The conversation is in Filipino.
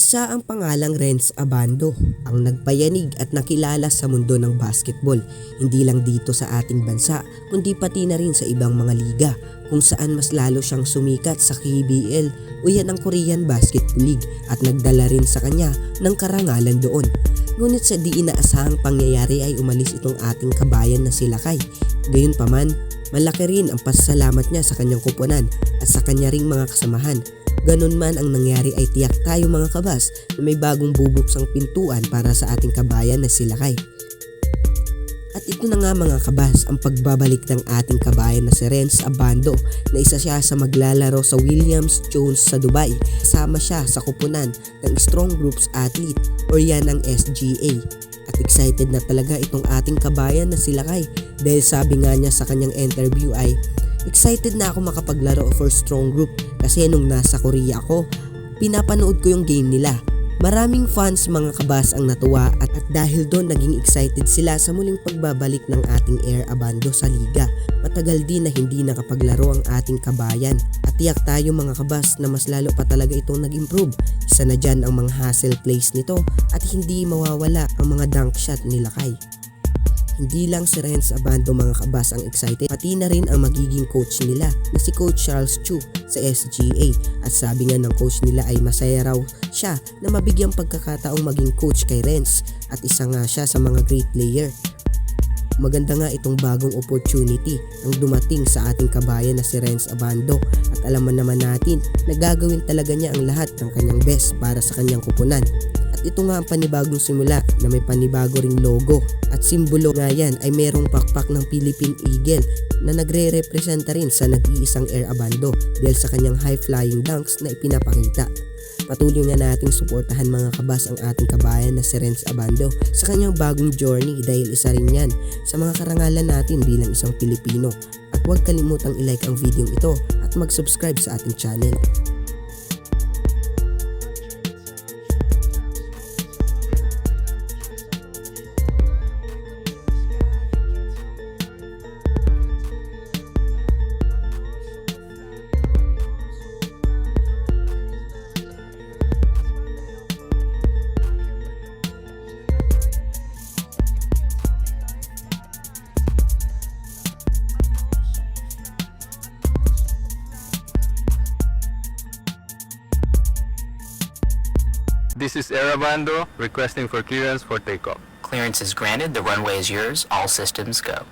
Isa ang pangalang Renz Abando ang nagpayanig at nakilala sa mundo ng basketball, hindi lang dito sa ating bansa kundi pati na rin sa ibang mga liga kung saan mas lalo siyang sumikat sa KBL o yan ang Korean Basketball League at nagdala rin sa kanya ng karangalan doon. Ngunit sa di inaasahang pangyayari ay umalis itong ating kabayan na si Lakay. Gayunpaman, malaki rin ang pasasalamat niya sa kanyang kupunan at sa kanya ring mga kasamahan. Ganun man ang nangyari ay tiyak tayo mga kabas na may bagong bubuksang pintuan para sa ating kabayan na si Lakay. At ito na nga mga kabas ang pagbabalik ng ating kabayan na si Renz Abando na isa siya sa maglalaro sa Williams Jones sa Dubai. Kasama siya sa kupunan ng Strong Groups Athlete o yan ang SGA. At excited na talaga itong ating kabayan na si Lakay dahil sabi nga niya sa kanyang interview ay excited na ako makapaglaro for Strong Group kasi nung nasa Korea ako, pinapanood ko yung game nila. Maraming fans mga kabas ang natuwa at dahil doon naging excited sila sa muling pagbabalik ng ating Air Abando sa liga. Matagal din na hindi nakapaglaro ang ating kabayan at tiyak tayo mga kabas na mas lalo pa talaga itong nag-improve. Isa na dyan ang mga hustle plays nito at hindi mawawala ang mga dunk shot ni Lakay. Hindi lang si Renz Abando mga kabas ang excited, pati na rin ang magiging coach nila na si Coach Charles Chu sa SGA. At sabi nga ng coach nila ay masaya raw siya na mabigyang pagkakataong maging coach kay Renz at isa nga siya sa mga great player. Maganda nga itong bagong opportunity ang dumating sa ating kabayan na si Renz Abando at alam naman natin na gagawin talaga niya ang lahat ng kanyang best para sa kanyang kupunan. At ito nga ang panibagong simula na may panibago ring logo at simbolo nga yan ay merong pakpak ng Philippine Eagle na nagre-representa rin sa nag-iisang Air Abando dahil sa kanyang high-flying dunks na ipinapakita. Patuloy nga nating suportahan mga kabas ang ating kabayan na si Renz Abando sa kanyang bagong journey dahil isa rin yan sa mga karangalan natin bilang isang Pilipino. At huwag kalimutang i-like ang video ito at mag-subscribe sa ating channel. This is Air Abando requesting for clearance for takeoff. Clearance is granted. The runway is yours. All systems go.